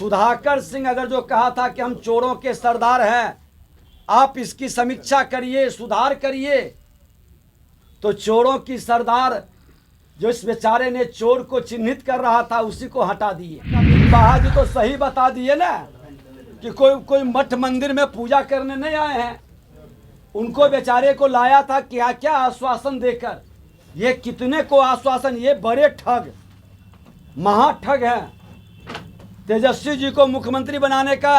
सुधाकर सिंह अगर जो कहा था कि हम चोरों के सरदार हैं, आप इसकी समीक्षा करिए, सुधार करिए, तो चोरों की सरदार जो इस बेचारे ने चोर को चिन्हित कर रहा था उसी को हटा दिए। बाहर तो सही बता दिए ना कि कोई मठ मंदिर में पूजा करने नहीं आए हैं, उनको बेचारे को लाया था क्या क्या आश्वासन देकर। ये कितने को आश्वासन, ये बड़े ठग महाठग हैं। तेजस्वी जी को मुख्यमंत्री बनाने का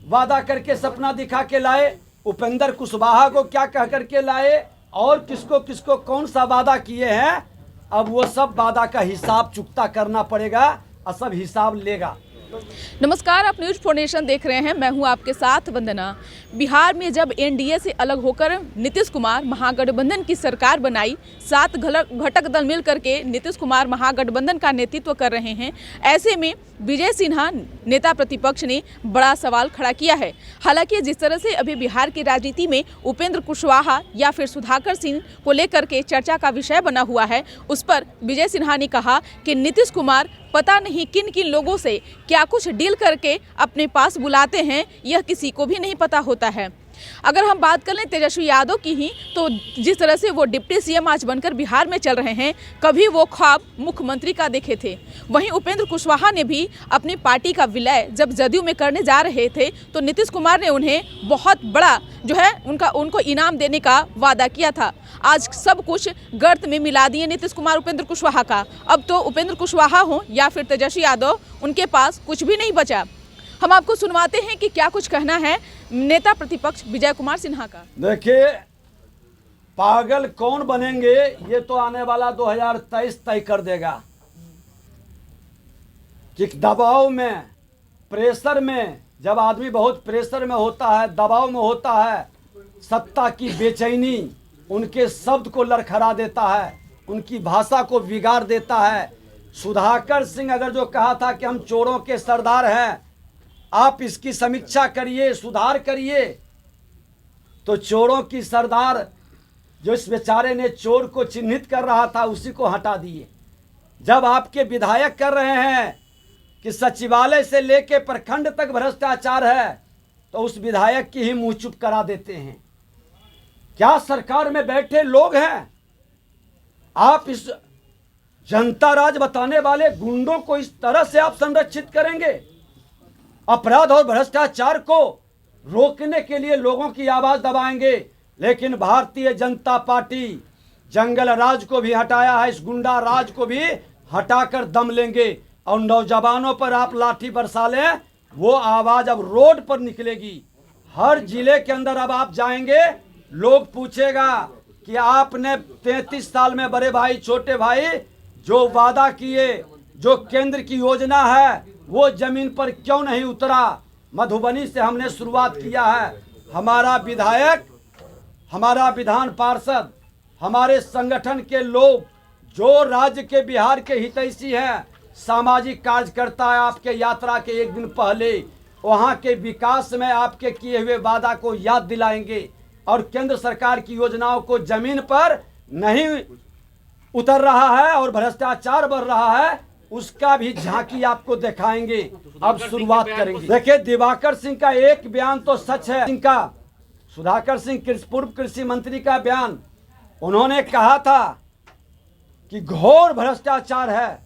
वादा करके सपना दिखा के लाए, उपेंद्र कुशवाहा को क्या कह करके लाए और किसको किसको कौन सा वादा किए हैं। अब वो सब वादा का हिसाब चुकता करना पड़ेगा और सब हिसाब लेगा। नमस्कार, आप न्यूज फॉर नेशन देख रहे हैं। मैं हूं आपके साथ वंदना। बिहार में जब एनडीए से अलग होकर नीतीश कुमार महागठबंधन की सरकार बनाई, 7 घटक दल मिल करके नीतीश कुमार महागठबंधन का नेतृत्व कर रहे हैं। ऐसे में विजय सिन्हा नेता प्रतिपक्ष ने बड़ा सवाल खड़ा किया है। हालांकि जिस तरह से अभी बिहार की राजनीति में उपेंद्र कुशवाहा या फिर सुधाकर सिंह को लेकर के चर्चा का विषय बना हुआ है, उस पर विजय सिन्हा ने कहा कि नीतीश कुमार पता नहीं किन किन लोगों से क्या कुछ डील करके अपने पास बुलाते हैं, यह किसी को भी नहीं पता होता है। अगर हम बात कर लें तेजस्वी यादव की ही, तो जिस तरह से वो डिप्टी सीएम आज बनकर बिहार में चल रहे हैं, कभी वो ख्वाब मुख्यमंत्री का देखे थे। वहीं उपेंद्र कुशवाहा ने भी अपनी पार्टी का विलय जब जदयू में करने जा रहे थे तो नीतीश कुमार ने उन्हें बहुत बड़ा जो है उनको इनाम देने का वादा किया था। आज सब कुछ गर्त में मिला दिए नीतीश कुमार उपेंद्र कुशवाहा का। अब तो उपेंद्र कुशवाहा हो या फिर तेजस्वी यादव, उनके पास कुछ भी नहीं बचा। हम आपको सुनवाते हैं कि क्या कुछ कहना है नेता प्रतिपक्ष विजय कुमार सिन्हा का। देखिए, पागल कौन बनेंगे ये तो आने वाला 2023 तय कर देगा कि दबाव में, प्रेशर में, जब आदमी बहुत प्रेशर में होता है, दबाव में होता है, सत्ता की बेचैनी उनके शब्द को लड़खड़ा देता है, उनकी भाषा को बिगाड़ देता है। सुधाकर सिंह अगर जो कहा था कि हम चोरों के सरदार हैं, आप इसकी समीक्षा करिए, सुधार करिए, तो चोरों की सरदार जो इस बेचारे ने चोर को चिन्हित कर रहा था उसी को हटा दिए। जब आपके विधायक कर रहे हैं कि सचिवालय से लेके प्रखंड तक भ्रष्टाचार है, तो उस विधायक की ही मुंह चुप करा देते हैं। क्या सरकार में बैठे लोग हैं? आप इस जनता राज बताने वाले गुंडों को इस तरह से आप संरक्षित करेंगे? अपराध और भ्रष्टाचार को रोकने के लिए लोगों की आवाज दबाएंगे, लेकिन भारतीय जनता पार्टी जंगल राज को भी हटाया है, इस गुंडा राज को भी हटाकर दम लेंगे और नौजवानों पर आप लाठी बरसा लें, वो आवाज अब रोड पर निकलेगी। हर जिले के अंदर अब आप जाएंगे, लोग पूछेगा कि आपने 33 साल में बड़े भाई छोटे भाई जो वादा किए, जो केंद्र की योजना है, वो जमीन पर क्यों नहीं उतरा। मधुबनी से हमने शुरुआत किया है। हमारा विधायक, हमारा विधान पार्षद, हमारे संगठन के लोग जो राज्य के बिहार के हितैषी हैं, सामाजिक कार्यकर्ता है, आपके यात्रा के एक दिन पहले वहां के विकास में आपके किए हुए वादा को याद दिलाएंगे और केंद्र सरकार की योजनाओं को जमीन पर नहीं उतर रहा है और भ्रष्टाचार बढ़ रहा है, उसका भी झांकी आपको दिखाएंगे। अब शुरुआत करेंगे। देखिए, दिवाकर सिंह का एक बयान तो सच है। इनका सुधाकर सिंह पूर्व कृषि मंत्री का बयान, उन्होंने कहा था कि घोर भ्रष्टाचार है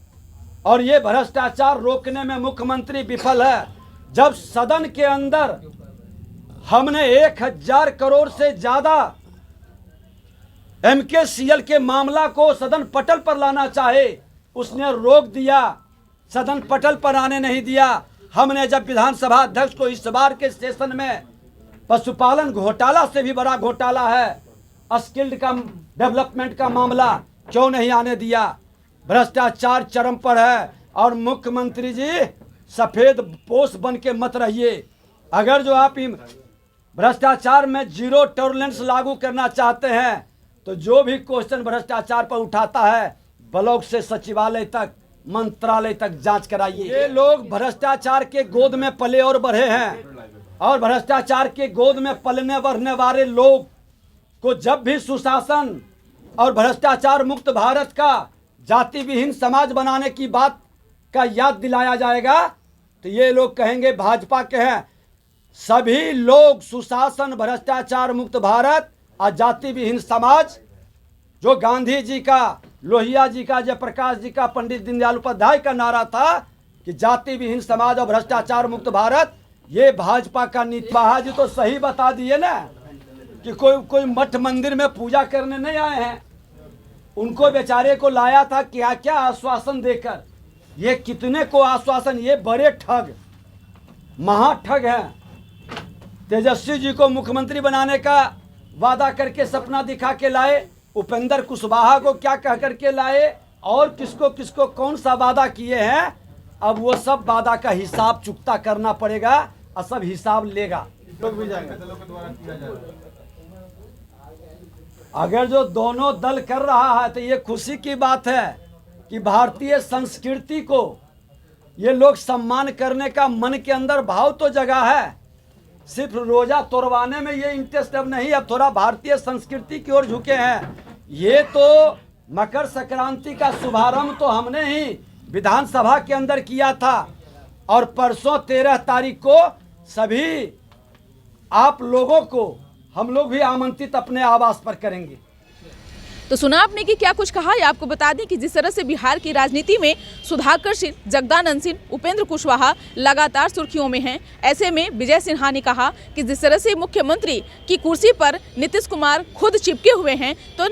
और ये भ्रष्टाचार रोकने में मुख्यमंत्री विफल है। जब सदन के अंदर हमने 1000 करोड़ से ज्यादा MKCL के मामला को सदन पटल पर लाना चाहे, उसने रोक दिया, सदन पटल पर आने नहीं दिया। हमने जब विधानसभा अध्यक्ष को इस बार के सेशन में पशुपालन घोटाला से भी बड़ा घोटाला है, स्किल्ड का डेवलपमेंट का मामला क्यों नहीं आने दिया। भ्रष्टाचार चरम पर है और मुख्यमंत्री जी सफेद पोश बन के मत रहिए। अगर जो आप भ्रष्टाचार में जीरो टॉलरेंस लागू करना चाहते हैं, तो जो भी क्वेश्चन भ्रष्टाचार पर उठाता है, ब्लॉक से सचिवालय तक, मंत्रालय तक जांच कराइए। ये लोग भ्रष्टाचार के गोद में पले और बढ़े हैं और भ्रष्टाचार के गोद में पलने बढ़ने वाले लोग को जब भी सुशासन और भ्रष्टाचार मुक्त भारत का, जाति विहीन समाज बनाने की बात का याद दिलाया जाएगा, तो ये लोग कहेंगे भाजपा के हैं। सभी लोग सुशासन, भ्रष्टाचार मुक्त भारत और जाति विहीन समाज, जो गांधी जी का, लोहिया जी का, जयप्रकाश जी का, पंडित दीनदयाल उपाध्याय का नारा था कि जाति विहीन समाज और भ्रष्टाचार मुक्त भारत, ये भाजपा का नीति। महाराज जी तो सही बता दिए ना कि कोई मठ मंदिर में पूजा करने नहीं आए हैं। उनको बेचारे को लाया था क्या क्या आश्वासन देकर। ये कितने को आश्वासन, ये बड़े ठग, महाठग हैं। तेजस्वी जी को मुख्यमंत्री बनाने का वादा करके सपना दिखा के लाए, उपेंद्र कुशवाहा को क्या कह करके लाए, और किसको किसको कौन सा वादा किए हैं। अब वो सब वादा का हिसाब चुकता करना पड़ेगा और सब हिसाब लेगा। अगर जो दोनों दल कर रहा है तो ये खुशी की बात है कि भारतीय संस्कृति को ये लोग सम्मान करने का मन के अंदर भाव तो जगा है। सिर्फ रोजा तोड़वाने में ये इंटरेस्ट अब नहीं, अब थोड़ा भारतीय संस्कृति की ओर झुके हैं। ये तो मकर संक्रांति का शुभारंभ तो हमने ही विधानसभा के अंदर किया था, और परसों 13 तारीख को सभी आप लोगों को हम लोग भी आमंत्रित अपने आवास पर करेंगे। तो सुना आपने कि क्या कुछ कहा है। आपको बता दें कि जिस तरह से बिहार की राजनीति में सुधाकर सिंह, जगदानंद सिंह, उपेंद्र कुशवाहा लगातार सुर्खियों में हैं, ऐसे में विजय सिन्हा ने कहा कि जिस तरह से मुख्यमंत्री की कुर्सी पर नीतीश कुमार खुद चिपके हुए हैं, तो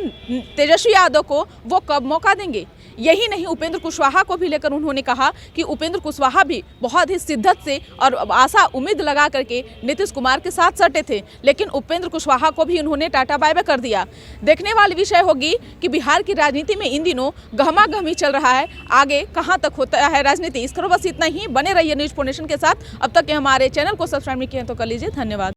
तेजस्वी यादव को वो कब मौका देंगे। यही नहीं, उपेंद्र कुशवाहा को भी लेकर उन्होंने कहा कि उपेंद्र कुशवाहा भी बहुत ही शिद्दत से और आशा उम्मीद लगा करके नीतीश कुमार के साथ सटे थे, लेकिन उपेंद्र कुशवाहा को भी उन्होंने टाटा बाय बाय कर दिया। देखने वाली विषय होगी कि बिहार की राजनीति में इन दिनों गहमा गहमी चल रहा है, आगे कहां तक होता है राजनीति। इस तरह बस इतना ही। बने रहिए न्यूज़ 4 नेशन के साथ। अब तक के हमारे चैनल को सब्सक्राइब नहीं किया तो कर लीजिए। धन्यवाद।